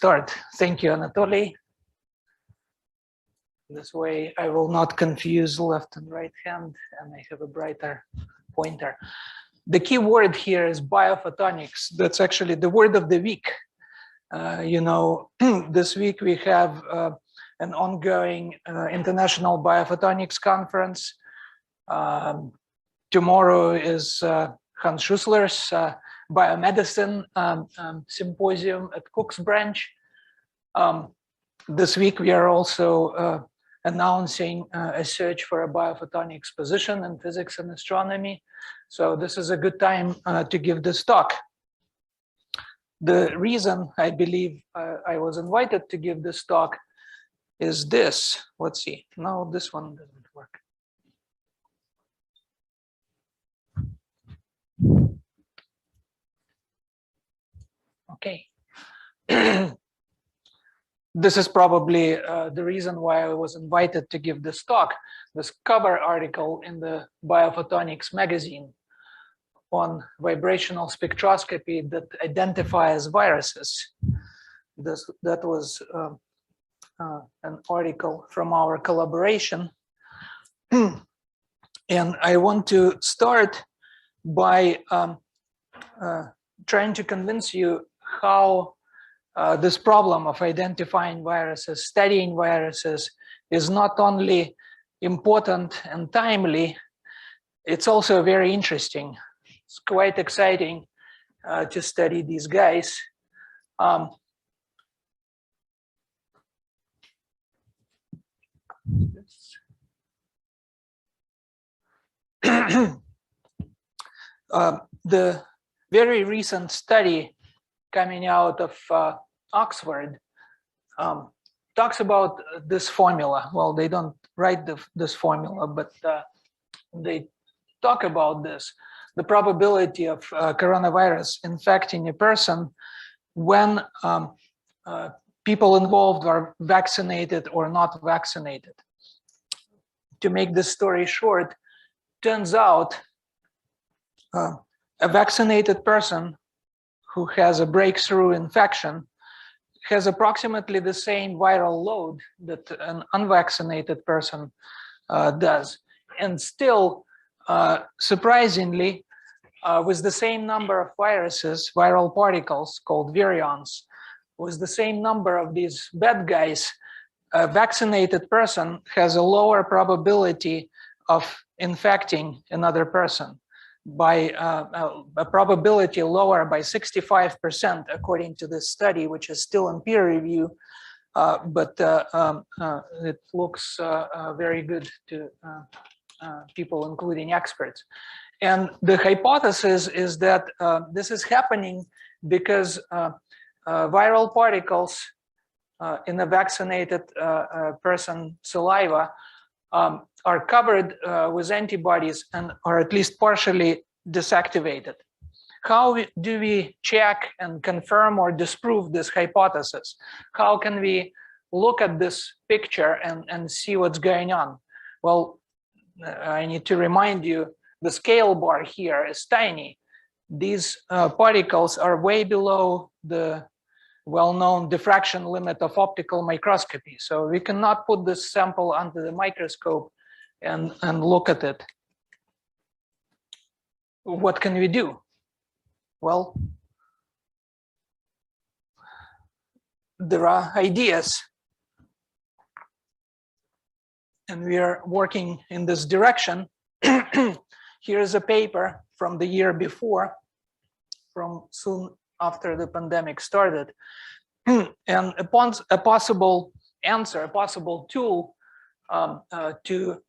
start. Thank you, Anatoly. This way I will not confuse left and right hand, and I have a brighter pointer. The key word here is biophotonics. That's actually the word of the week. This week we have an ongoing International Biophotonics Conference. Tomorrow is Hans Schussler's Biomedicine Symposium at Cook's Branch. This week we are also announcing a search for a biophotonics position in physics and astronomy. So this is a good time to give this talk. The reason I believe I was invited to give this talk is this. Let's see. No, this one doesn't work. Okay. This is probably the reason why I was invited to give this talk, this cover article in the Biophotonics magazine on vibrational spectroscopy that identifies viruses. That was an article from our collaboration. And I want to start by trying to convince you how this problem of identifying viruses, studying viruses, is not only important and timely, it's also very interesting. It's quite exciting to study these guys. The very recent study coming out of Oxford talks about this formula. Well, they don't write this formula, but they talk about this. The probability of coronavirus infecting a person when people involved are vaccinated or not vaccinated. To make this story short, turns out a vaccinated person who has a breakthrough infection has approximately the same viral load that an unvaccinated person does. And still, surprisingly, with the same number of viruses, viral particles called virions, with the same number of these bad guys, a vaccinated person has a lower probability of infecting another person by a probability lower by 65%, according to this study, which is still in peer review, but it looks very good to people, including experts. And the hypothesis is that this is happening because viral particles in a vaccinated person's saliva are covered with antibodies and are at least partially disactivated. How do we check and confirm or disprove this hypothesis? How can we look at this picture and see what's going on? Well, I need to remind you, the scale bar here is tiny. These particles are way below the well-known diffraction limit of optical microscopy. So we cannot put this sample under the microscope and look at it. What can we do? Well, there are ideas. And we are working in this direction. Here is a paper from the year before, from soon after the pandemic started. And upon a possible answer, a possible tool to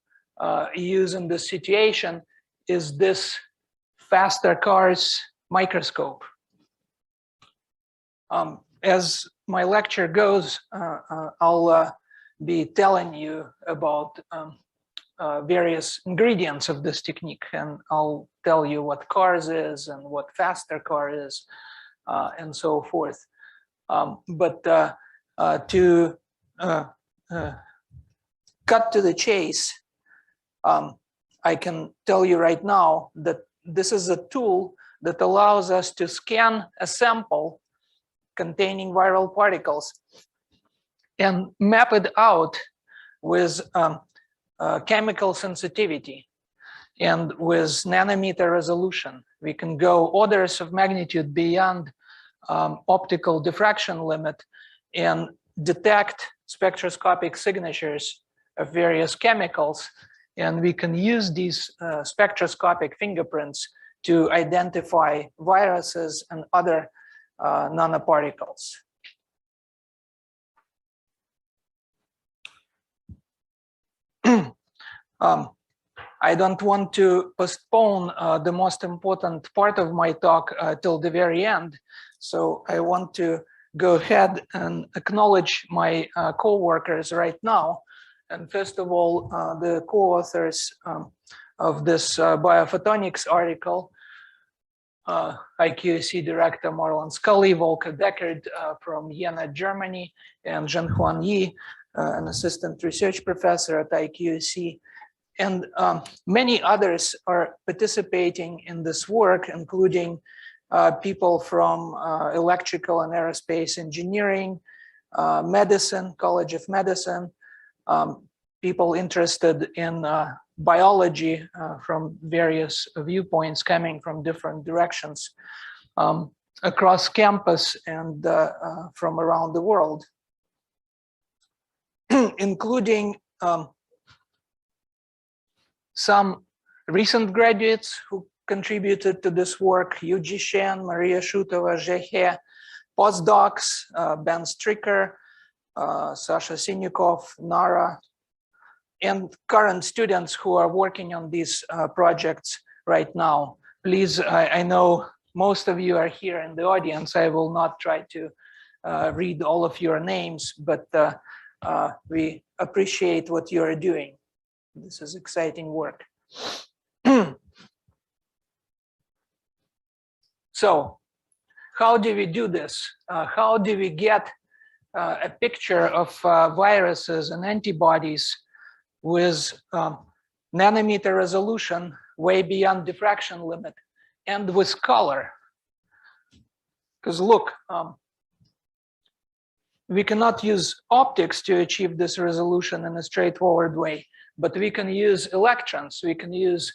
use in this situation is this faster cars microscope. As my lecture goes, I'll be telling you about various ingredients of this technique, and I'll tell you what CARS is and what faster car is, and so forth. But to cut to the chase, I can tell you right now that this is a tool that allows us to scan a sample containing viral particles and map it out with chemical sensitivity and with nanometer resolution. We can go orders of magnitude beyond optical diffraction limit and detect spectroscopic signatures of various chemicals. And we can use these spectroscopic fingerprints to identify viruses and other nanoparticles. I don't want to postpone the most important part of my talk till the very end. So I want to go ahead and acknowledge my co-workers right now. And first of all, the co-authors of this Biophotonics article, IQAC Director Marlon Scully, Volker Deckard from Jena, Germany, and Zhenhuan Yi, an assistant research professor at IQAC. And many others are participating in this work, including people from electrical and aerospace engineering, medicine, College of Medicine, people interested in biology from various viewpoints coming from different directions across campus and from around the world, including some recent graduates who contributed to this work: Yuji Shen, Maria Shutova, Zhehe, postdocs, Ben Stricker, Sasha Sinyukov, Nara, and current students who are working on these projects right now. Please, I know most of you are here in the audience. I will not try to read all of your names, but we appreciate what you are doing. This is exciting work. So, how do we do this? How do we get a picture of viruses and antibodies with nanometer resolution, way beyond diffraction limit, and with color? Because look, we cannot use optics to achieve this resolution in a straightforward way, but we can use electrons. We can use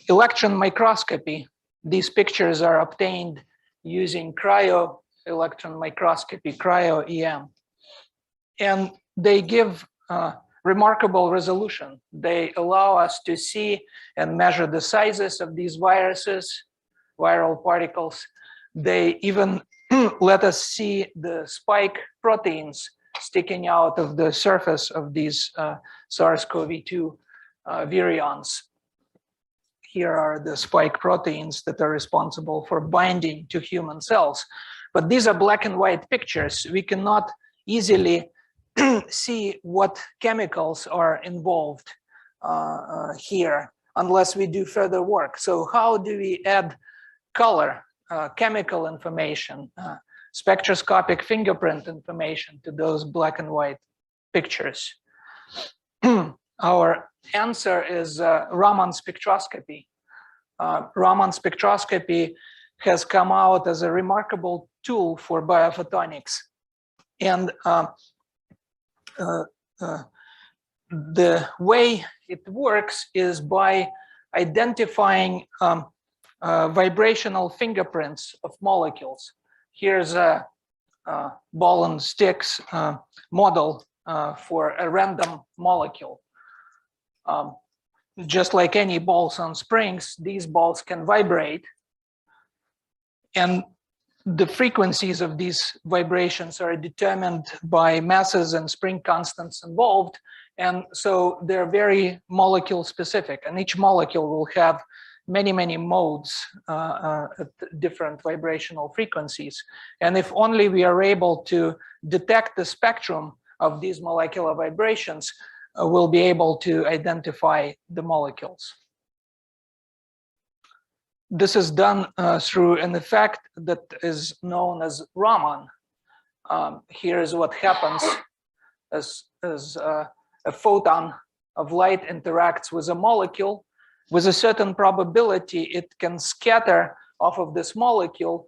electron microscopy. These pictures are obtained using cryo-electron microscopy, cryo-EM. And they give remarkable resolution. They allow us to see and measure the sizes of these viruses, viral particles. They even let us see the spike proteins sticking out of the surface of these SARS-CoV-2 virions. Here are the spike proteins that are responsible for binding to human cells. But these are black and white pictures. We cannot easily see what chemicals are involved here unless we do further work. So how do we add color, chemical information, spectroscopic fingerprint information to those black and white pictures? Our answer is Raman spectroscopy. Raman spectroscopy has come out as a remarkable tool for biophotonics. And the way it works is by identifying vibrational fingerprints of molecules. Here's a ball and sticks model for a random molecule. Just like any balls on springs, these balls can vibrate. And the frequencies of these vibrations are determined by masses and spring constants involved. And so they're very molecule specific. And each molecule will have many, many modes at different vibrational frequencies. And if only we are able to detect the spectrum of these molecular vibrations, we'll be able to identify the molecules. This is done through an effect that is known as Raman. Here is what happens as a photon of light interacts with a molecule. With a certain probability, it can scatter off of this molecule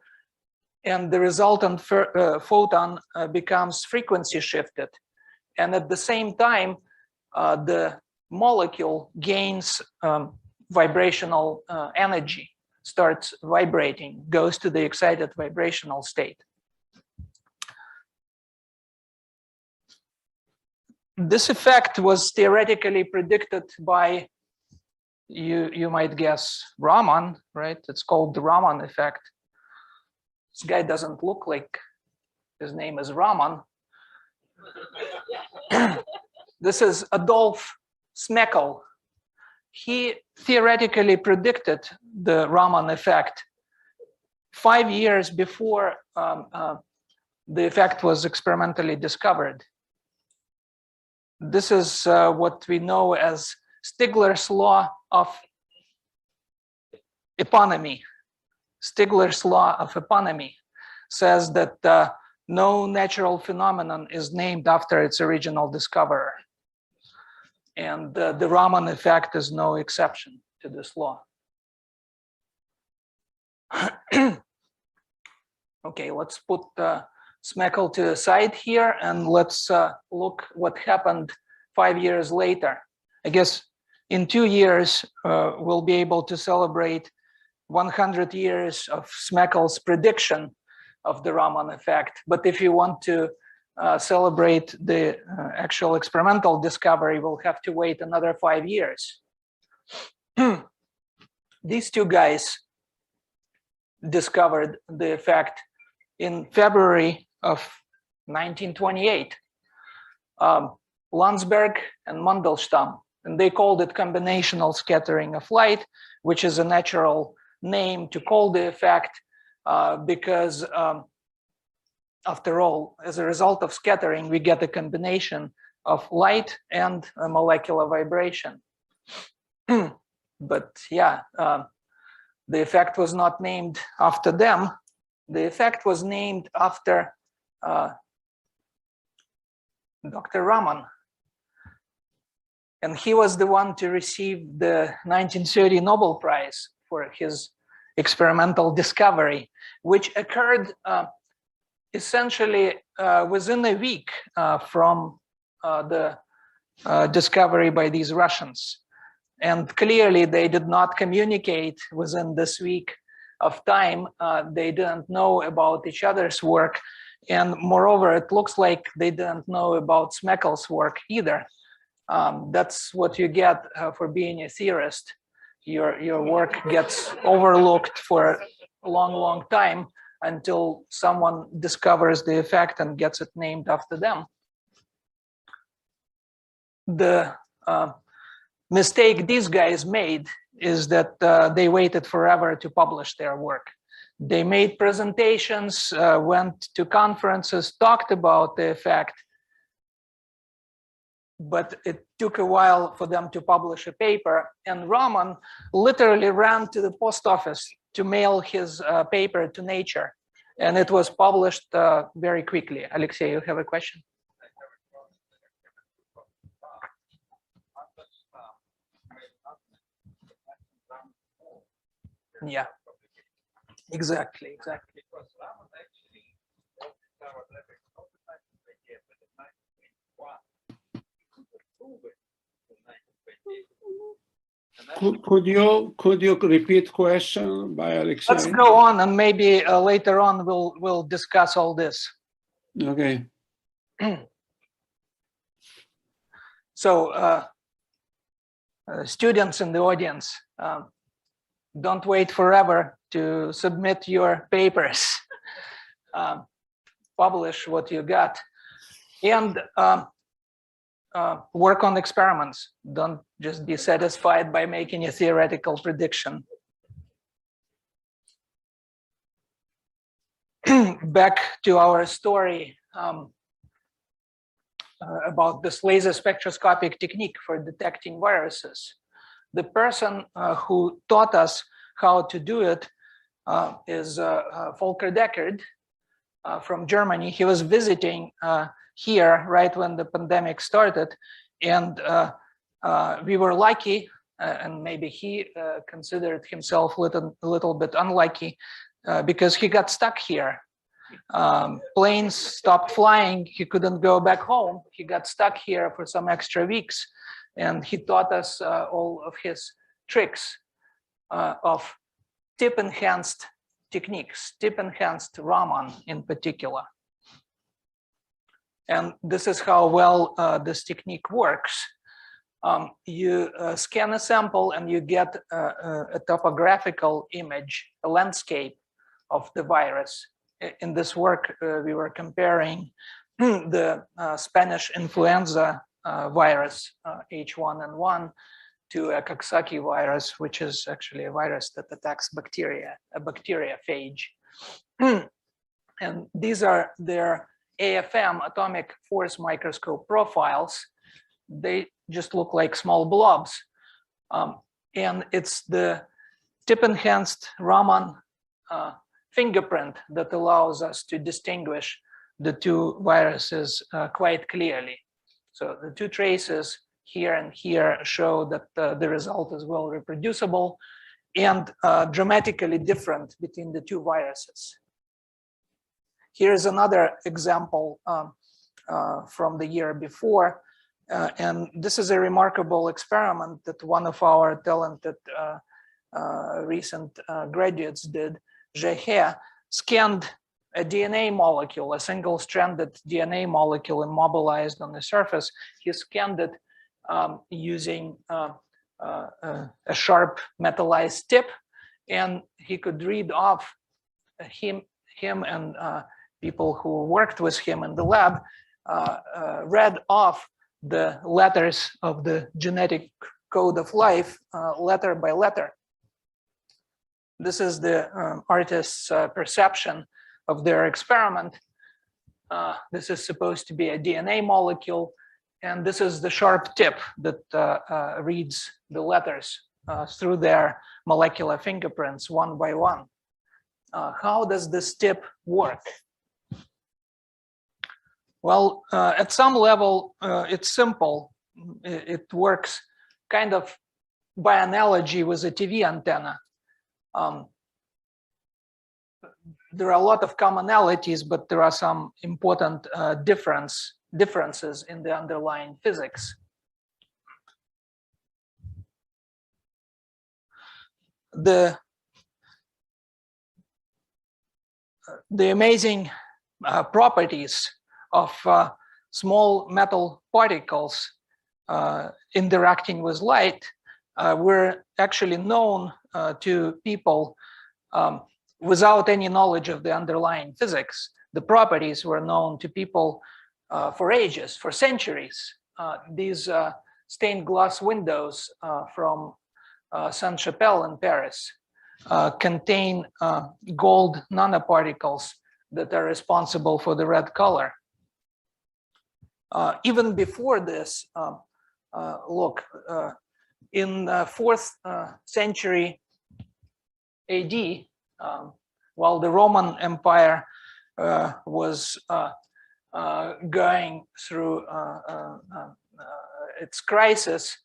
and the resultant photon becomes frequency shifted. And at the same time, the molecule gains vibrational energy, starts vibrating, goes to the excited vibrational state. This effect was theoretically predicted by, you might guess, Raman, right? It's called the Raman effect. This guy doesn't look like his name is Raman. This is Adolf Smekel. He theoretically predicted the Raman effect 5 years before the effect was experimentally discovered. This is what we know as Stigler's law of eponymy. Stigler's law of eponymy says that no natural phenomenon is named after its original discoverer. And the Raman effect is no exception to this law. Okay, let's put Smekel to the side here, and let's look what happened 5 years later. I guess in 2 years, we'll be able to celebrate 100 years of Smekel's prediction of the Raman effect. But if you want to celebrate the actual experimental discovery, we'll have to wait another 5 years. These two guys discovered the effect in February of 1928, Landsberg and Mandelstam, and they called it combinational scattering of light, which is a natural name to call the effect because after all, as a result of scattering, we get a combination of light and a molecular vibration. But yeah, the effect was not named after them. The effect was named after Dr. Raman. And he was the one to receive the 1930 Nobel Prize for his experimental discovery, which occurred essentially within a week from the discovery by these Russians. And clearly they did not communicate within this week of time. They didn't know about each other's work. And moreover, it looks like they didn't know about Smekel's work either. That's what you get for being a theorist. Your work gets overlooked for a long, long time until someone discovers the effect and gets it named after them. The mistake these guys made is that they waited forever to publish their work. They made presentations, went to conferences, talked about the effect, but it took a while for them to publish a paper. And Raman literally ran to the post office to mail his paper to Nature. And it was published very quickly. Alexei, you have a question? Yeah, exactly. Could you repeat question by Alexei? Let's go on, and maybe later on we'll discuss all this. Okay. So students in the audience, don't wait forever to submit your papers. Publish what you got, and work on experiments. Don't just be satisfied by making a theoretical prediction. Back to our story about this laser spectroscopic technique for detecting viruses. The person who taught us how to do it is Volker Deckard from Germany. He was visiting here right when the pandemic started, and we were lucky, and maybe he considered himself a little bit unlucky, because he got stuck here planes stopped flying. He couldn't go back home. He got stuck here for some extra weeks. And he taught us all of his tricks of tip-enhanced techniques, tip-enhanced Raman in particular. And this is how well this technique works. You scan a sample and you get a topographical image, a landscape of the virus. In this work, we were comparing the Spanish influenza virus, H1N1, to a Coxsackie virus, which is actually a virus that attacks bacteria, a bacteriophage. And these are their AFM, atomic force microscope profiles. They just look like small blobs. And it's the tip-enhanced Raman fingerprint that allows us to distinguish the two viruses quite clearly. So the two traces here and here show that the result is well reproducible and dramatically different between the two viruses. Here's another example from the year before. And this is a remarkable experiment that one of our talented recent graduates did. Jehe scanned a DNA molecule, a single-stranded DNA molecule immobilized on the surface. He scanned it using a sharp metallized tip, and he could read off him and people who worked with him in the lab read off the letters of the genetic code of life, letter by letter. This is the artist's perception of their experiment. This is supposed to be a DNA molecule, and this is the sharp tip that reads the letters through their molecular fingerprints one by one. How does this tip work? Well, at some level, it's simple. It works kind of by analogy with a TV antenna. There are a lot of commonalities, but there are some important differences in the underlying physics. The amazing properties of small metal particles interacting with light were actually known to people without any knowledge of the underlying physics. The properties were known to people for ages, for centuries. These stained glass windows from Sainte-Chapelle in Paris contain gold nanoparticles that are responsible for the red color. Even before this, look, in the 4th century AD, while the Roman Empire was going through its crisis,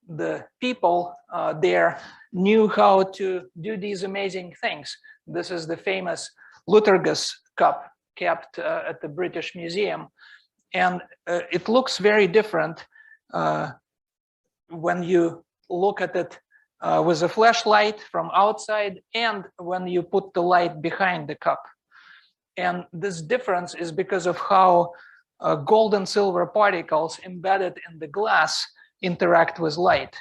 the people there knew how to do these amazing things. This is the famous Luthergus cup kept at the British Museum. And it looks very different when you look at it with a flashlight from outside and when you put the light behind the cup. And this difference is because of how gold and silver particles embedded in the glass interact with light.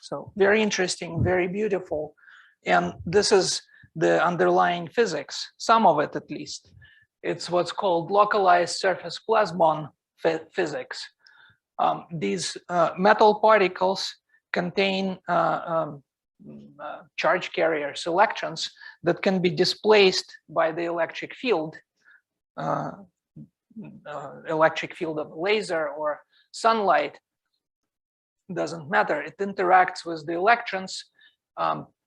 So very interesting, very beautiful. And this is the underlying physics, some of it at least. It's what's called localized surface plasmon physics. These metal particles contain charge carriers, electrons, that can be displaced by the electric field of a laser or sunlight. Doesn't matter. It interacts with the electrons,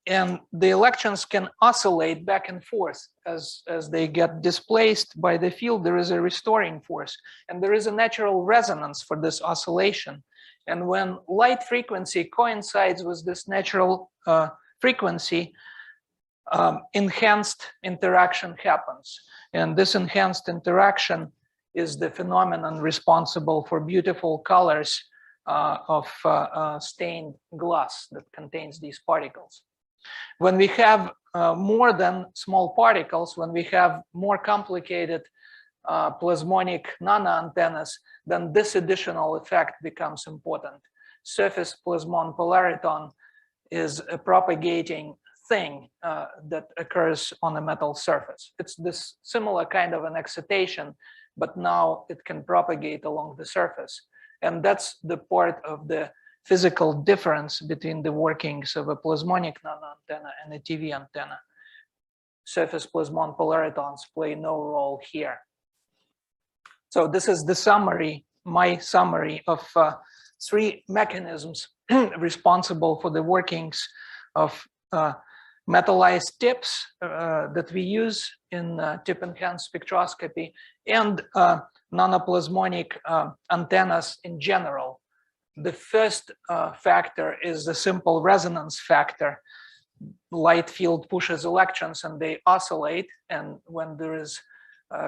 and the electrons can oscillate back and forth as they get displaced by the field. There is a restoring force, and there is a natural resonance for this oscillation. And when light frequency coincides with this natural frequency, enhanced interaction happens. And this enhanced interaction is the phenomenon responsible for beautiful colors of stained glass that contains these particles. When we have more than small particles, when we have more complicated plasmonic nano-antennas, then this additional effect becomes important. Surface plasmon polariton is a propagating thing that occurs on a metal surface. It's this similar kind of an excitation, but now it can propagate along the surface. And that's the part of the physical difference between the workings of a plasmonic nano-antenna and a TV antenna. Surface plasmon polaritons play no role here. So this is the summary, my summary of three mechanisms responsible for the workings of metallized tips that we use in tip-enhanced spectroscopy and nanoplasmonic antennas in general. The first factor is the simple resonance factor. Light field pushes electrons and they oscillate, and when there is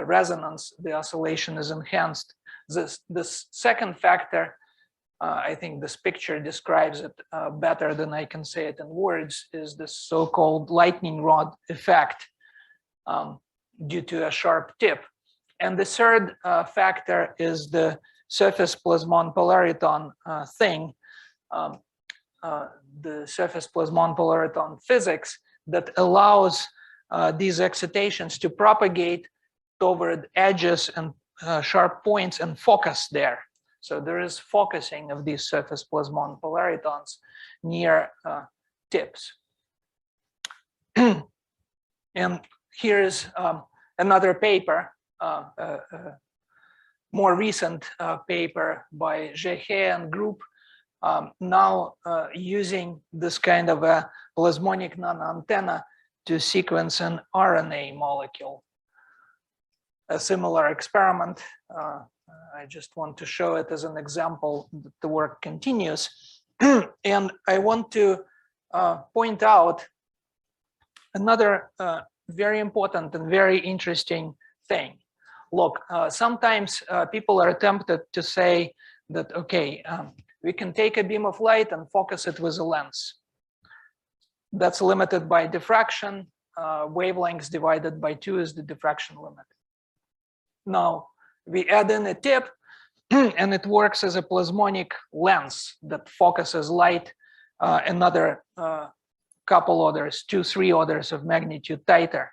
resonance, the oscillation is enhanced. This second factor, I think this picture describes it better than I can say it in words, is the so-called lightning rod effect due to a sharp tip. And the third factor is the surface plasmon polariton thing, the surface plasmon polariton physics that allows these excitations to propagate toward edges and sharp points and focus there. So there is focusing of these surface plasmon polaritons near tips. And here is another paper, more recent paper by Gehe and group, now using this kind of a plasmonic nano-antenna to sequence an RNA molecule. A similar experiment, I just want to show it as an example that the work continues. And I want to point out another very important and very interesting thing. Look, sometimes people are tempted to say that, okay, we can take a beam of light and focus it with a lens. That's limited by diffraction. Wavelengths divided by 2 is the diffraction limit. Now, we add in a tip, and it works as a plasmonic lens that focuses light another couple orders, 2-3 orders of magnitude tighter.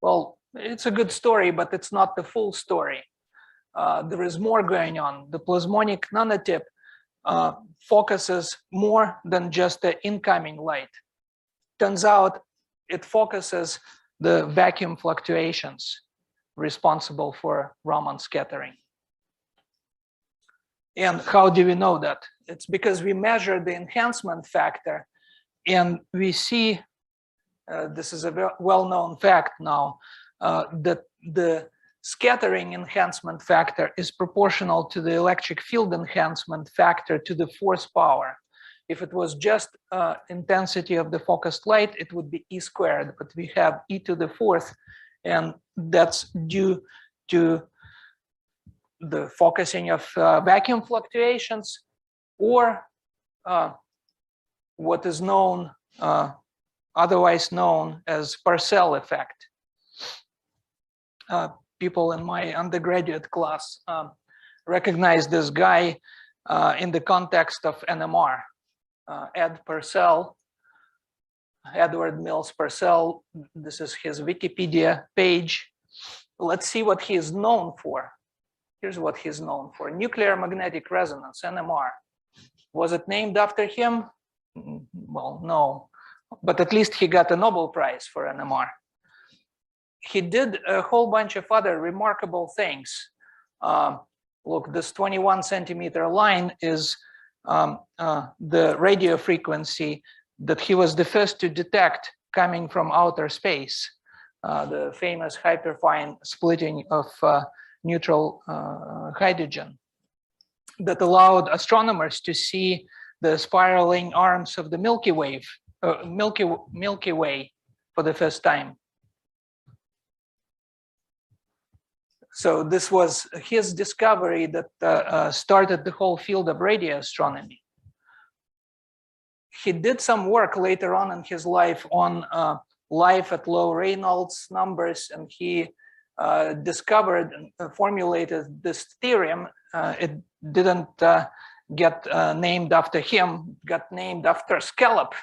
Well, it's a good story, but it's not the full story. There is more going on. The plasmonic nanotip focuses more than just the incoming light. Turns out it focuses the vacuum fluctuations responsible for Raman scattering. And how do we know that? It's because we measure the enhancement factor, and we see, this is a well-known fact now, that the scattering enhancement factor is proportional to the electric field enhancement factor to the force power. If it was just intensity of the focused light, it would be E squared, but we have E to the fourth, and that's due to the focusing of vacuum fluctuations, or what is known, otherwise known as Parcel effect. People in my undergraduate class recognize this guy in the context of NMR. Ed Purcell, Edward Mills Purcell, this is his Wikipedia page. Let's see what he is known for. Here's what he's known for: nuclear magnetic resonance, NMR. Was it named after him? Well, no, but at least he got a Nobel Prize for NMR. He did a whole bunch of other remarkable things. Look, this 21 centimeter line is the radio frequency that he was the first to detect coming from outer space, the famous hyperfine splitting of neutral hydrogen that allowed astronomers to see the spiraling arms of the Milky Way for the first time. So this was his discovery that started the whole field of radio astronomy. He did some work later on in his life on life at low Reynolds numbers, and he discovered and formulated this theorem. It didn't get named after him, got named after Scallop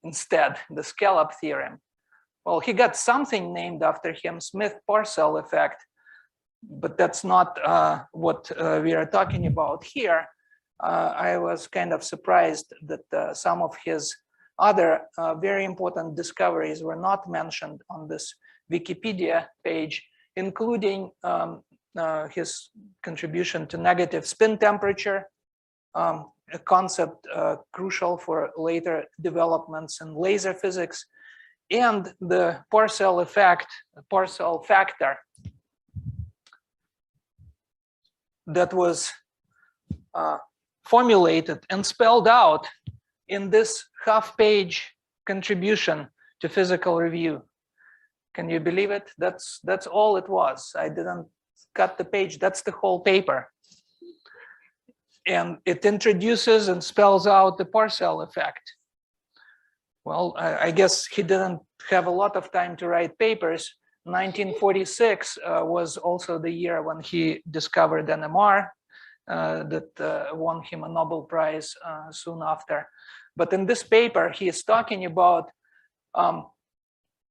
instead, the Scallop theorem. Well, he got something named after him, Smith-Parcel effect, but that's not what we are talking about here. I was kind of surprised that some of his other very important discoveries were not mentioned on this Wikipedia page, including his contribution to negative spin temperature, a concept crucial for later developments in laser physics, and the Parcel effect, Parcel factor that was formulated and spelled out in this half-page contribution to Physical Review. Can you believe it? That's all it was. I didn't cut the page. That's the whole paper. And it introduces and spells out the Parcel effect. Well, I guess he didn't have a lot of time to write papers. 1946 was also the year when he discovered NMR that won him a Nobel Prize soon after. But in this paper, he is talking about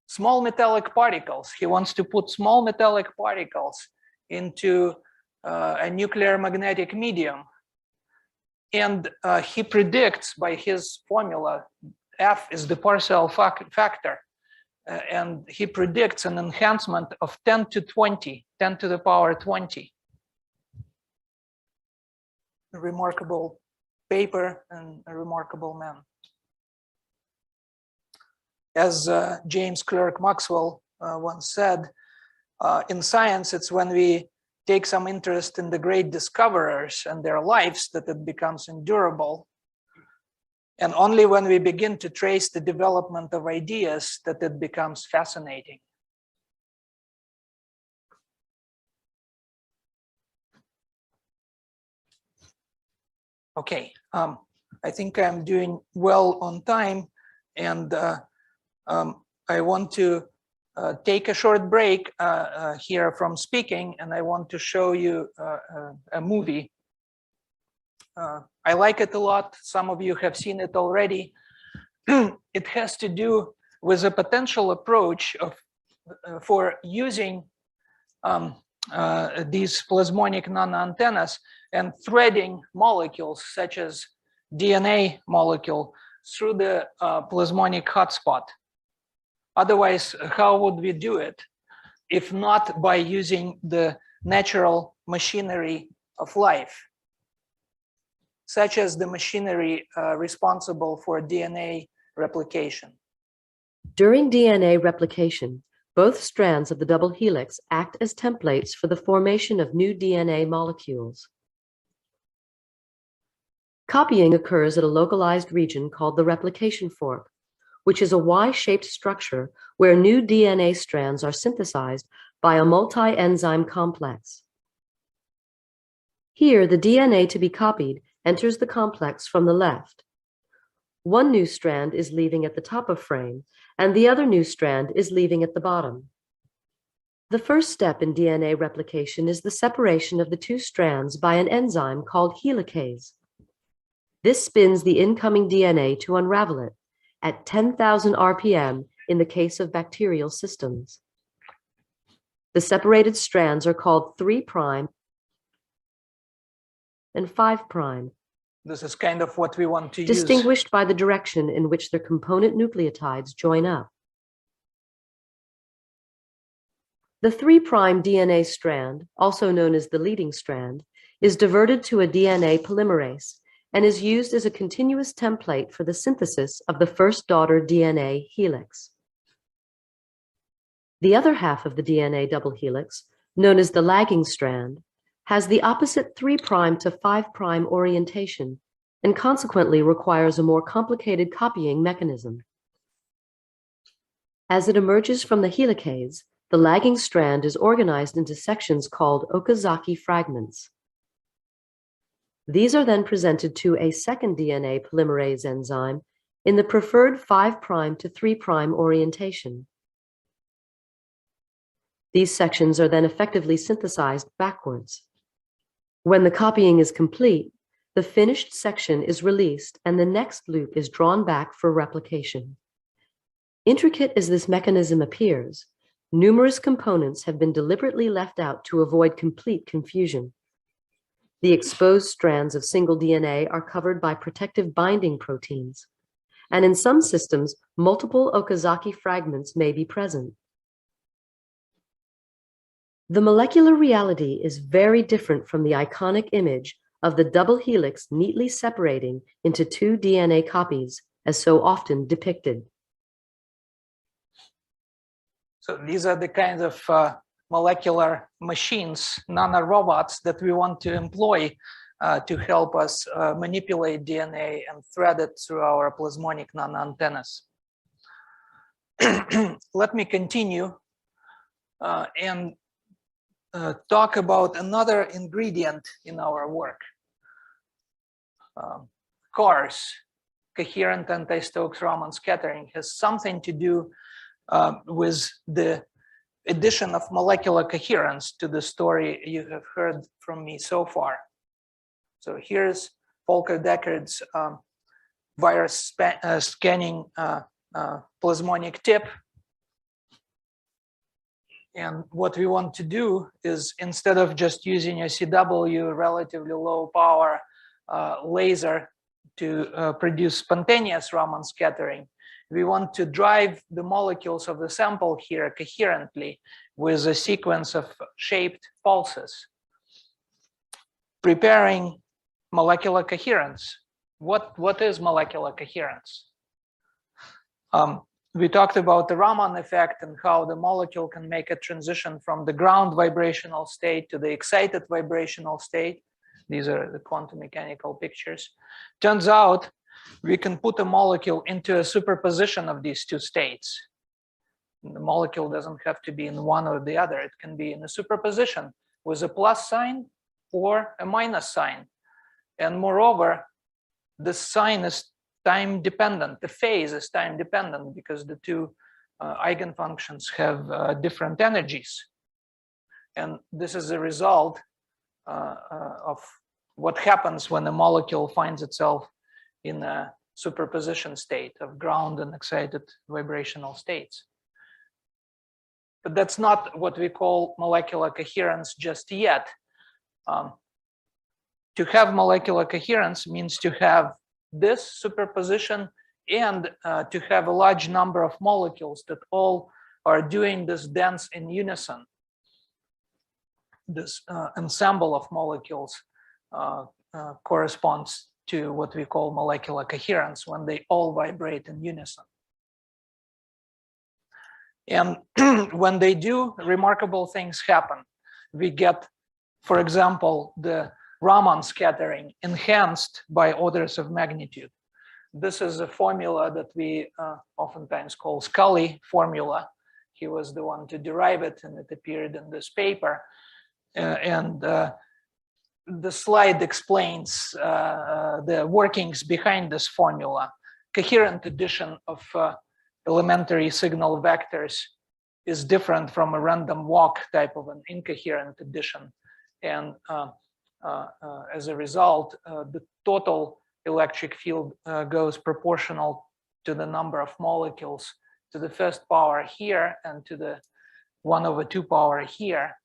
small metallic particles. He wants to put small metallic particles into a nuclear magnetic medium. And he predicts by his formula, F is the Parcel factor. And he predicts an enhancement of 10 to 20, 10 to the power 20. A remarkable paper and a remarkable man. As James Clerk Maxwell once said, in science, it's when we take some interest in the great discoverers and their lives that it becomes endurable. And only when we begin to trace the development of ideas that it becomes fascinating. Okay, I think I'm doing well on time, and I want to take a short break here from speaking, and I want to show you a movie. I like it a lot. Some of you have seen it already. It has to do with a potential approach of, for using these plasmonic nano-antennas and threading molecules such as DNA molecule through the plasmonic hotspot. Otherwise, how would we do it if not by using the natural machinery of life, such as the machinery responsible for DNA replication? During DNA replication, both strands of the double helix act as templates for the formation of new DNA molecules. Copying occurs at a localized region called the replication fork, which is a Y-shaped structure where new DNA strands are synthesized by a multi-enzyme complex. Here, the DNA to be copied enters the complex from the left. One new strand is leaving at the top of frame, and the other new strand is leaving at the bottom. The first step in DNA replication is the separation of the two strands by an enzyme called helicase. This spins the incoming DNA to unravel it at 10,000 RPM in the case of bacterial systems. The separated strands are called 3' and 5'. This is kind of what we want to use. Distinguished by the direction in which their component nucleotides join up. The 3' DNA strand, also known as the leading strand, is diverted to a DNA polymerase and is used as a continuous template for the synthesis of the first daughter DNA helix. The other half of the DNA double helix, known as the lagging strand, has the opposite 3' to 5' orientation and consequently requires a more complicated copying mechanism. As it emerges from the helicase, the lagging strand is organized into sections called Okazaki fragments. These are then presented to a second DNA polymerase enzyme in the preferred 5' to 3' orientation. These sections are then effectively synthesized backwards. When the copying is complete, the finished section is released and the next loop is drawn back for replication. Intricate as this mechanism appears, numerous components have been deliberately left out to avoid complete confusion. The exposed strands of single DNA are covered by protective binding proteins, and in some systems, multiple Okazaki fragments may be present. The molecular reality is very different from the iconic image of the double helix neatly separating into 2 DNA copies, as so often depicted. So these are the kinds of molecular machines, nanorobots that we want to employ to help us manipulate DNA and thread it through our plasmonic nano-antennas. Let me continue and talk about another ingredient in our work. CARS, coherent anti-Stokes Raman scattering, has something to do with the addition of molecular coherence to the story you have heard from me so far. So here's Volker Deckard's virus scanning plasmonic tip. And what we want to do is, instead of just using a CW relatively low power laser to produce spontaneous Raman scattering, we want to drive the molecules of the sample here coherently with a sequence of shaped pulses, preparing molecular coherence. What is molecular coherence? We talked about the Raman effect and how the molecule can make a transition from the ground vibrational state to the excited vibrational state. These are the quantum mechanical pictures. Turns out we can put a molecule into a superposition of these two states. The molecule doesn't have to be in one or the other. It can be in a superposition with a plus sign or a minus sign. And moreover, the sign is time dependent. The phase is time dependent because the two eigenfunctions have different energies. And this is a result of what happens when a molecule finds itself in a superposition state of ground and excited vibrational states. But that's not what we call molecular coherence just yet. To have molecular coherence means to have this superposition and to have a large number of molecules that all are doing this dance in unison. This ensemble of molecules corresponds to what we call molecular coherence, when they all vibrate in unison. And when they do, remarkable things happen. We get, for example, the Raman scattering enhanced by orders of magnitude. This is a formula that we oftentimes call Scully formula. He was the one to derive it, and it appeared in this paper. The slide explains the workings behind this formula. Coherent addition of elementary signal vectors is different from a random walk type of an incoherent addition. And as a result, the total electric field goes proportional to the number of molecules to the first power here and to the 1/2 power here.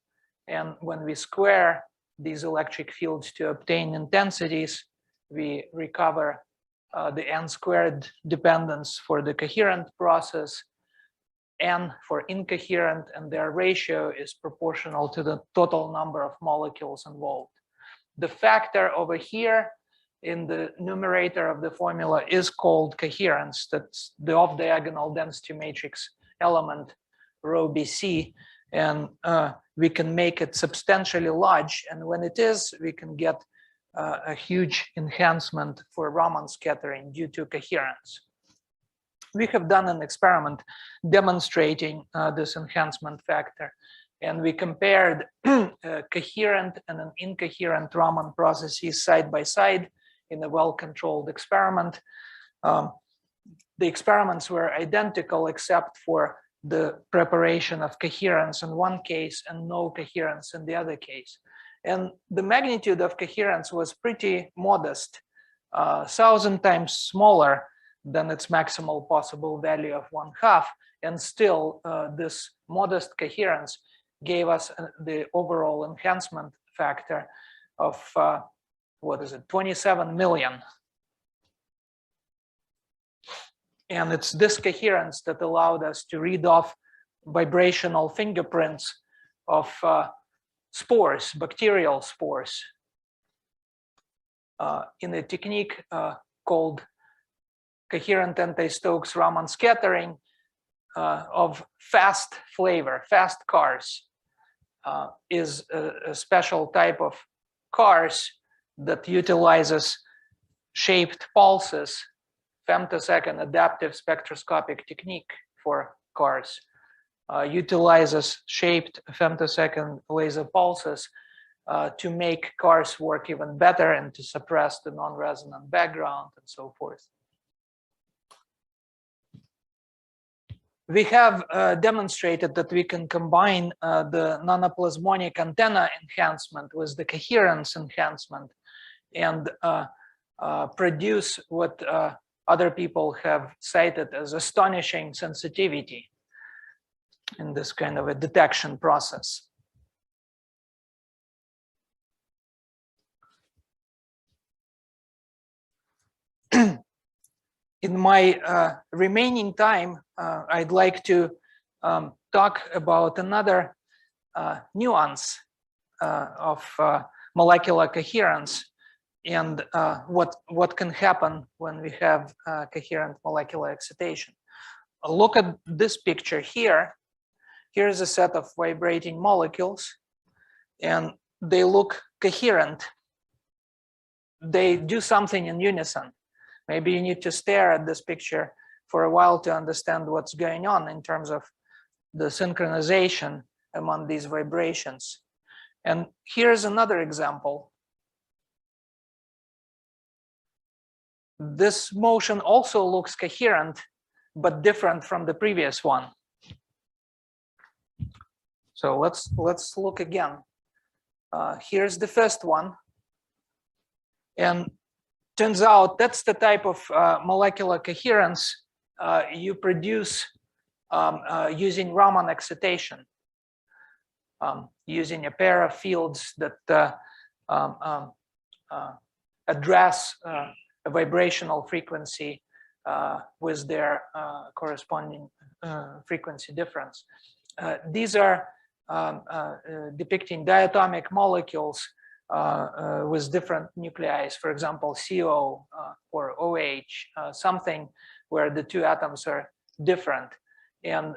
And when we square these electric fields to obtain intensities, we recover the n² dependence for the coherent process, n for incoherent, and their ratio is proportional to the total number of molecules involved. The factor over here in the numerator of the formula is called coherence. That's the off-diagonal density matrix element, rho BC, and we can make it substantially large. And when it is, we can get a huge enhancement for Raman scattering due to coherence. we have done an experiment demonstrating this enhancement factor. And we compared coherent and an incoherent Raman processes side by side in a well-controlled experiment. The experiments were identical except for the preparation of coherence in one case and no coherence in the other case. And the magnitude of coherence was pretty modest, 1,000 times smaller than its maximal possible value of 1/2. And still, this modest coherence gave us the overall enhancement factor of, 27 million. And it's this coherence that allowed us to read off vibrational fingerprints of spores, bacterial spores, in a technique called coherent anti-Stokes Raman scattering of fast flavor. Fast cars is a special type of cars that utilizes shaped pulses, femtosecond adaptive spectroscopic technique for cars, utilizes shaped femtosecond laser pulses to make cars work even better and to suppress the non-resonant background and so forth. We have demonstrated that we can combine the nanoplasmonic antenna enhancement with the coherence enhancement and produce what other people have cited as astonishing sensitivity in this kind of a detection process. In my remaining time, I'd like to talk about another nuance of molecular coherence and what can happen when we have coherent molecular excitation. Look at this picture here. Here's a set of vibrating molecules, and they look coherent. They do something in unison. Maybe you need to stare at this picture for a while to understand what's going on in terms of the synchronization among these vibrations. And here's another example. This motion also looks coherent, but different from the previous one. So let's look again. Here's the first one. And turns out that's the type of molecular coherence you produce using Raman excitation, using a pair of fields that address a vibrational frequency with their corresponding frequency difference. These are depicting diatomic molecules with different nuclei, for example, CO or OH, something where the two atoms are different. And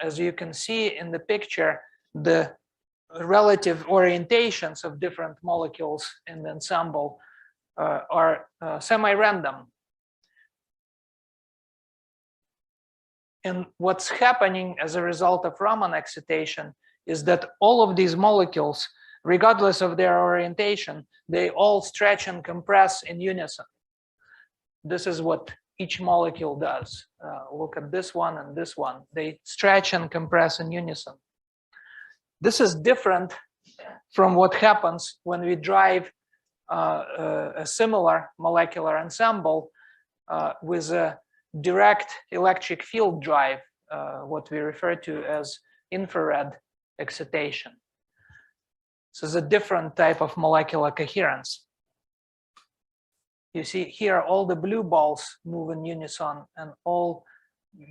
as you can see in the picture, the relative orientations of different molecules in the ensemble are semi-random. And what's happening as a result of Raman excitation is that all of these molecules, regardless of their orientation, they all stretch and compress in unison. This is what each molecule does. Look at this one and this one. They stretch and compress in unison. This is different from what happens when we drive a similar molecular ensemble with a direct electric field drive, what we refer to as infrared excitation. This is a different type of molecular coherence. You see here all the blue balls move in unison and all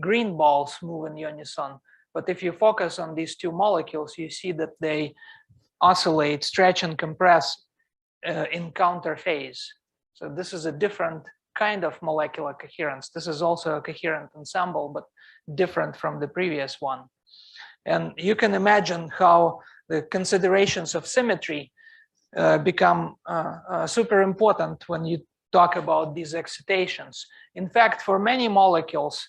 green balls move in unison. But if you focus on these two molecules, you see that they oscillate, stretch and compress in counter phase. So this is a different kind of molecular coherence. This is also a coherent ensemble, but different from the previous one. And you can imagine how the considerations of symmetry become super important when you talk about these excitations. In fact, for many molecules,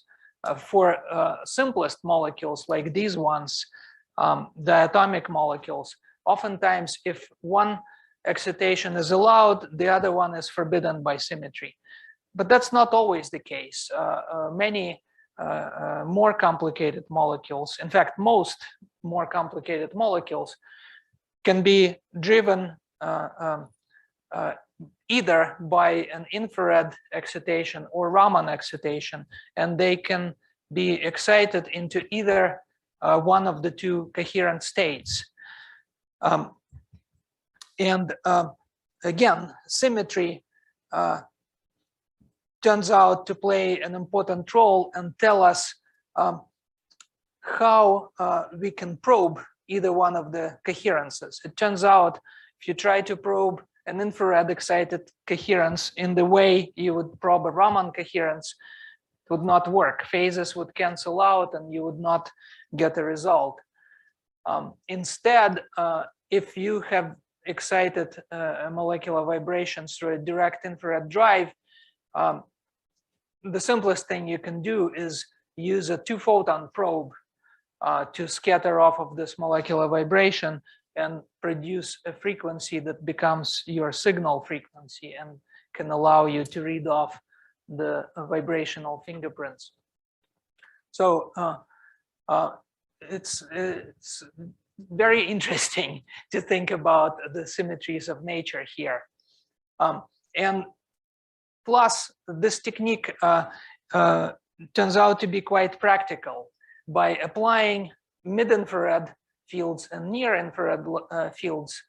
For simplest molecules like these ones, diatomic molecules, oftentimes if one excitation is allowed, the other one is forbidden by symmetry. But that's not always the case. Many more complicated molecules, in fact, most more complicated molecules can be driven either by an infrared excitation or Raman excitation, and they can be excited into either one of the two coherent states. Again, symmetry turns out to play an important role and tell us how we can probe either one of the coherences. It turns out if you try to probe an infrared excited coherence in the way you would probe a Raman coherence, it would not work. Phases would cancel out and you would not get a result. Instead, if you have excited molecular vibrations through a direct infrared drive, the simplest thing you can do is use a 2-photon probe to scatter off of this molecular vibration and produce a frequency that becomes your signal frequency and can allow you to read off the vibrational fingerprints. So it's very interesting to think about the symmetries of nature here. And plus, this technique turns out to be quite practical. By applying mid-infrared fields and near-infrared fields,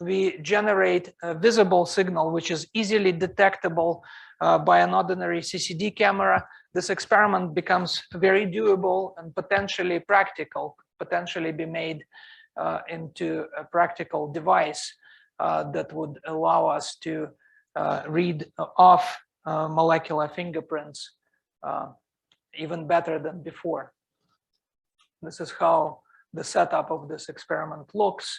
we generate a visible signal which is easily detectable by an ordinary CCD camera. This experiment becomes very doable and potentially practical, potentially be made into a practical device that would allow us to read off molecular fingerprints even better than before. This is how the setup of this experiment looks.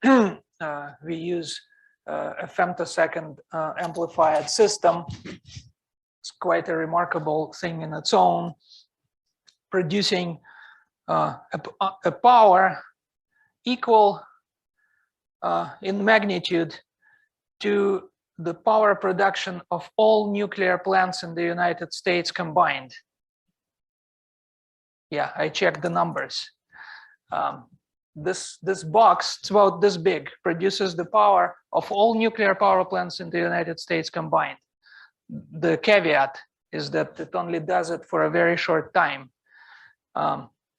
We use a femtosecond amplified system. It's quite a remarkable thing in its own, producing a power equal in magnitude to the power production of all nuclear plants in the United States combined. Yeah, I checked the numbers. This box, it's about this big, produces the power of all nuclear power plants in the United States combined. The caveat is that it only does it for a very short time,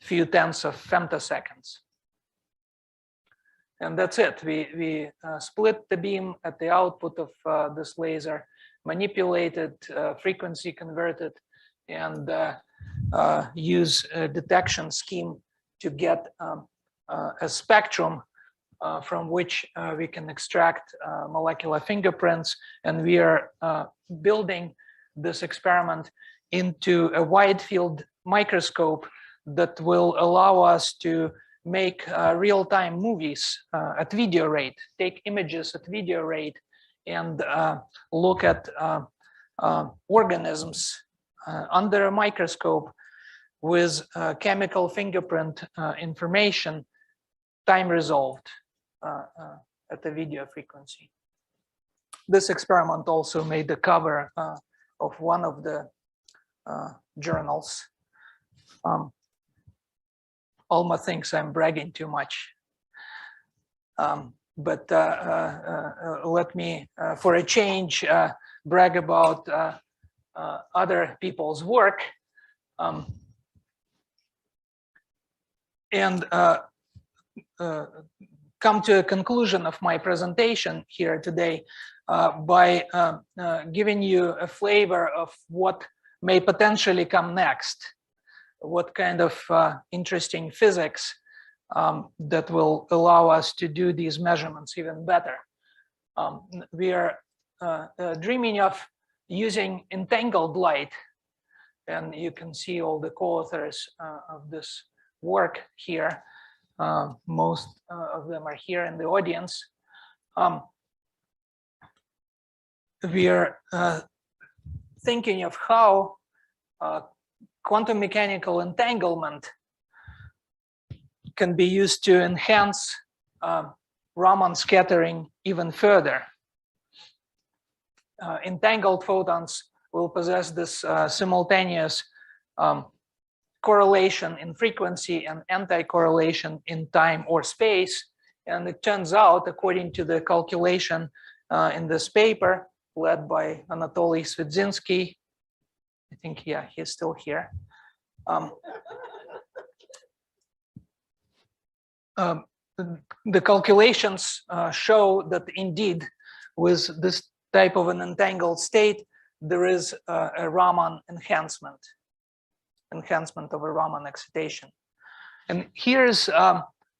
few tenths of femtoseconds. And that's it. We split the beam at the output of this laser, manipulated, frequency converted, and use a detection scheme to get a spectrum from which we can extract molecular fingerprints. And we are building this experiment into a wide field microscope that will allow us to make real-time movies at video rate, take images at video rate, and look at organisms under a microscope with chemical fingerprint information, time resolved at the video frequency. This experiment also made the cover of one of the journals. Alma thinks I'm bragging too much. But let me, for a change, brag about other people's work. And come to a conclusion of my presentation here today by giving you a flavor of what may potentially come next, what kind of interesting physics that will allow us to do these measurements even better. We are dreaming of using entangled light, and you can see all the co-authors of this work here. Most of them are here in the audience. We are thinking of how quantum mechanical entanglement can be used to enhance Raman scattering even further. Entangled photons will possess this simultaneous correlation in frequency and anti-correlation in time or space. And it turns out, according to the calculation in this paper led by Anatoly Svidzinski, I think, yeah, he's still here. The calculations show that indeed, with this type of an entangled state, there is a Raman enhancement of a Raman excitation. And here's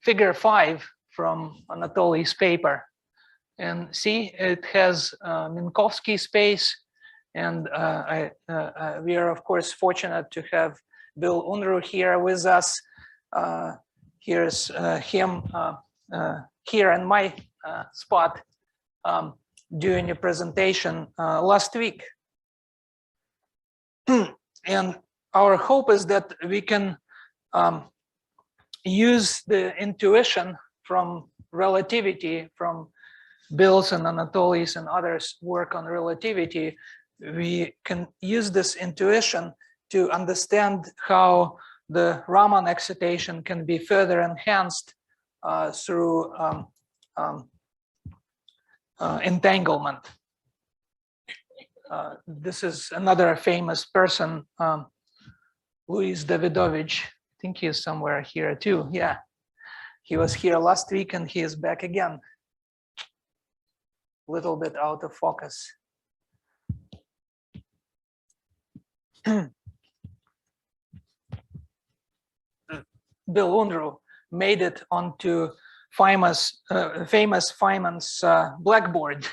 figure 5 from Anatoly's paper. And see, it has Minkowski space. And we are, of course, fortunate to have Bill Unruh here with us. Here's him here in my spot doing a presentation last week. And our hope is that we can use the intuition from relativity, from Bill's and Anatoly's and others' work on relativity. We can use this intuition to understand how the Raman excitation can be further enhanced through entanglement. This is another famous person, Luis Davidovich. I think he is somewhere here too. Yeah, he was here last week and he is back again. A little bit out of focus. Bill Unruh made it onto famous Feynman's blackboard.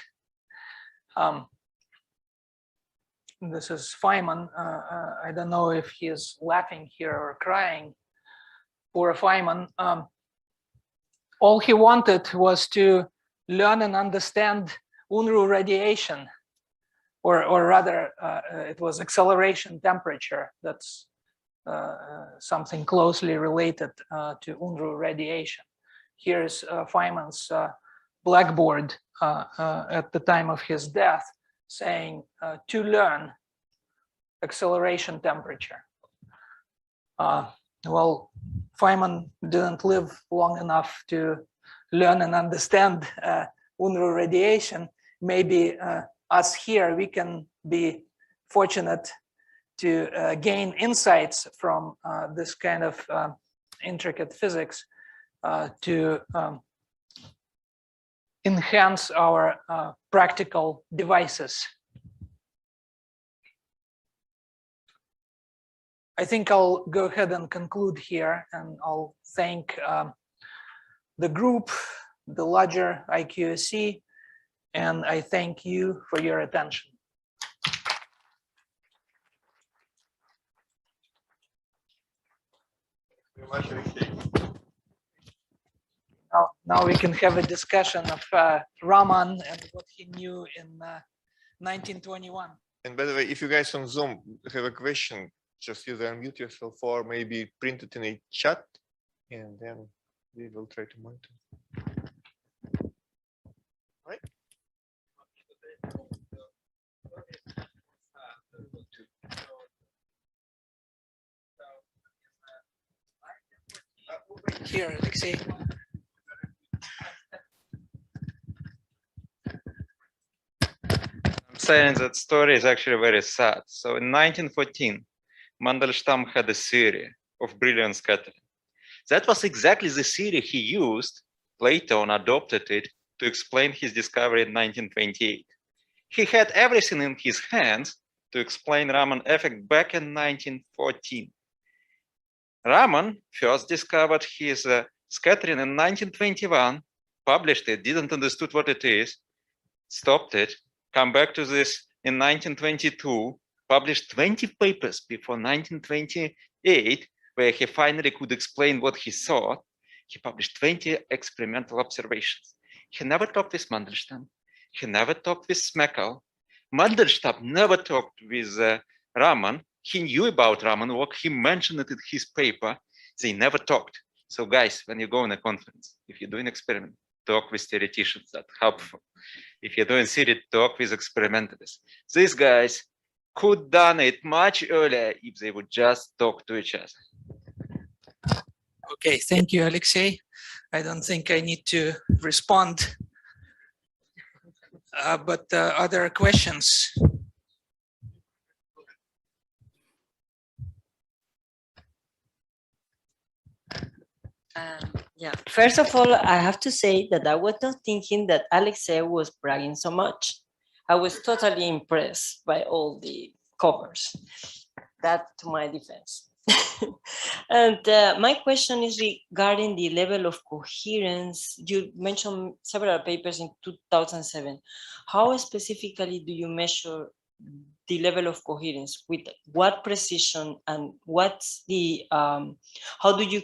This is Feynman. I don't know if he is laughing here or crying. Poor Feynman. All he wanted was to learn and understand Unruh radiation, or rather, it was acceleration temperature. That's something closely related to Unruh radiation. Here's Feynman's blackboard at the time of his death, saying to learn acceleration temperature. Well, Feynman didn't live long enough to learn and understand Unruh radiation. Maybe us here, we can be fortunate to gain insights from this kind of intricate physics to enhance our practical devices. I think I'll go ahead and conclude here, and I'll thank the group, the larger IQSC, and I thank you for your attention. Now we can have a discussion of Raman and what he knew in 1921. And by the way, if you guys on Zoom have a question, just either unmute yourself or maybe print it in a chat, and then we will try to monitor. Right? Here, Alexei. I'm saying that story is actually very sad. So in 1914, Mandelstam had a theory of brilliant scattering. That was exactly the theory he used later on, adopted it to explain his discovery in 1928. He had everything in his hands to explain Raman effect back in 1914. Raman first discovered his scattering in 1921, published it, didn't understood what it is, stopped it, come back to this in 1922, published 20 papers before 1928, where he finally could explain what he saw. He published 20 experimental observations. He never talked with Mandelstam. He never talked with Smeckel. Mandelstam never talked with Raman. he knew about Raman work. He mentioned it in his paper. They never talked. So guys, when you go in a conference, if you're doing experiment, talk with theoreticians. That's helpful. If you're doing theory, talk with experimentalists. These guys could done it much earlier if they would just talk to each other. Okay, thank you, Alexei. I don't think I need to respond. But other questions? Yeah, first of all, I have to say that I was not thinking that Alexei was bragging so much. I was totally impressed by all the covers. That to my defense. And my question is regarding the level of coherence. You mentioned several papers in 2007. How specifically do you measure the level of coherence? With what precision, and what's the, how do you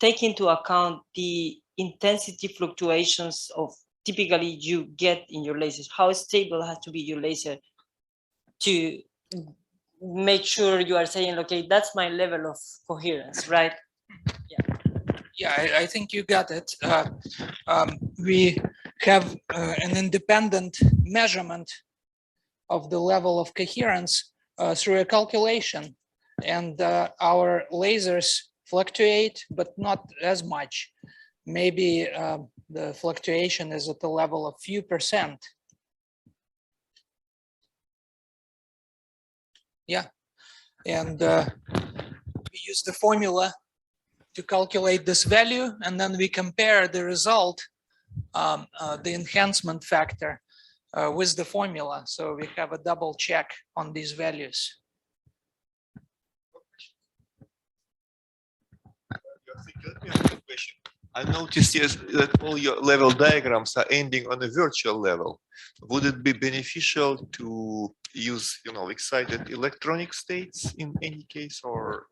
take into account the intensity fluctuations of typically you get in your lasers? How stable has to be your laser to make sure you are saying, okay, that's my level of coherence, right? Yeah, I think you got it. We have an independent measurement of the level of coherence through a calculation, and our lasers fluctuate, but not as much. Maybe the fluctuation is at the level of few percent. Yeah, and we use the formula to calculate this value, and then we compare the result, the enhancement factor, with the formula. So we have a double check on these values. I noticed yes, that all your level diagrams are ending on a virtual level. Would it be beneficial to use, excited electronic states in any case, or?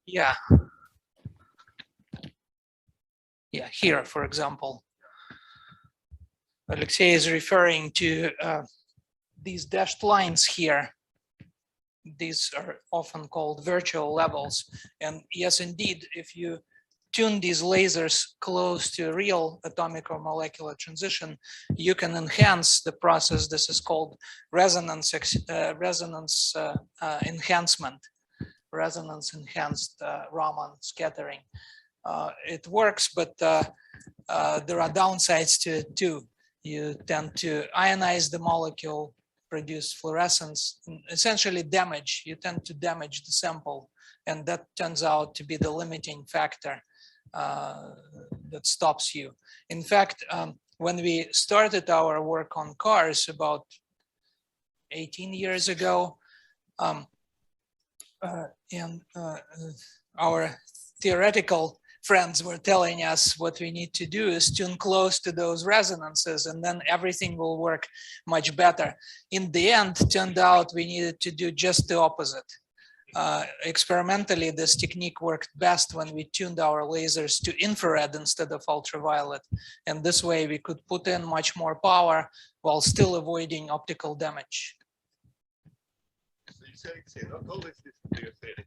Yeah. Yeah, here, for example, Alexei is referring to these dashed lines here. These are often called virtual levels. And yes, indeed, if you tune these lasers close to real atomic or molecular transition, you can enhance the process. This is called resonance enhancement, resonance enhanced Raman scattering. It works, but there are downsides to it too. You tend to ionize the molecule, produce fluorescence, and essentially damage. You tend to damage the sample, and that turns out to be the limiting factor that stops you. In fact, when we started our work on cars about 18 years ago, our theoretical friends were telling us what we need to do is tune close to those resonances, and then everything will work much better. In the end, it turned out we needed to do just the opposite. Experimentally, this technique worked best when we tuned our lasers to infrared instead of ultraviolet. And this way we could put in much more power while still avoiding optical damage. So you say, not always listen to your theory.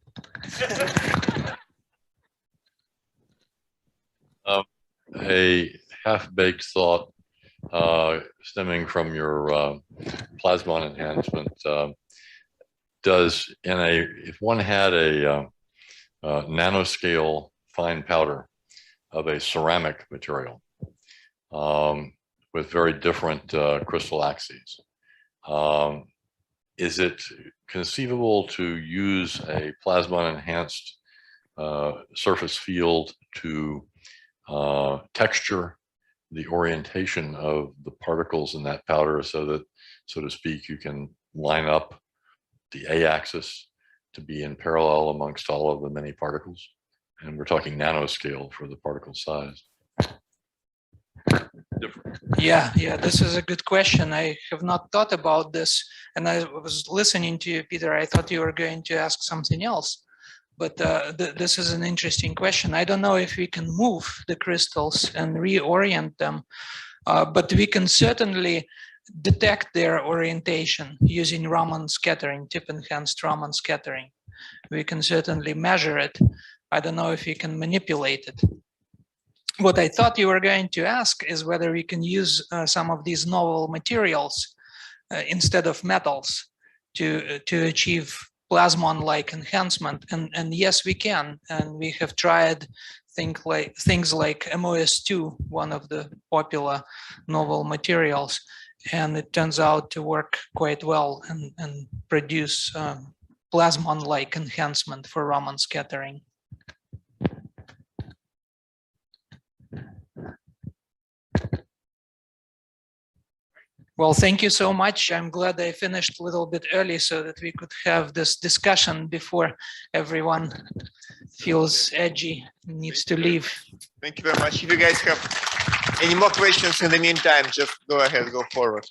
A half-baked thought stemming from your plasmon enhancement. If one had a nanoscale fine powder of a ceramic material with very different crystal axes, is it conceivable to use a plasmon enhanced surface field to texture the orientation of the particles in that powder so that, so to speak, you can line up the A-axis to be in parallel amongst all of the many particles? And we're talking nanoscale for the particle size. Different. Yeah, this is a good question. I have not thought about this. And I was listening to you, Peter. I thought you were going to ask something else. But this is an interesting question. I don't know if we can move the crystals and reorient them, but we can certainly detect their orientation using Raman scattering, tip-enhanced Raman scattering. We can certainly measure it. I don't know if you can manipulate it. What I thought you were going to ask is whether we can use some of these novel materials instead of metals to achieve plasmon-like enhancement. And yes, we can. And we have tried things like MOS2, one of the popular novel materials. And it turns out to work quite well and produce plasmon-like enhancement for Raman scattering. Well, thank you so much. I'm glad I finished a little bit early so that we could have this discussion before everyone feels edgy and needs to leave. Thank you very much. If you guys have any more questions in the meantime, just go ahead, go forward.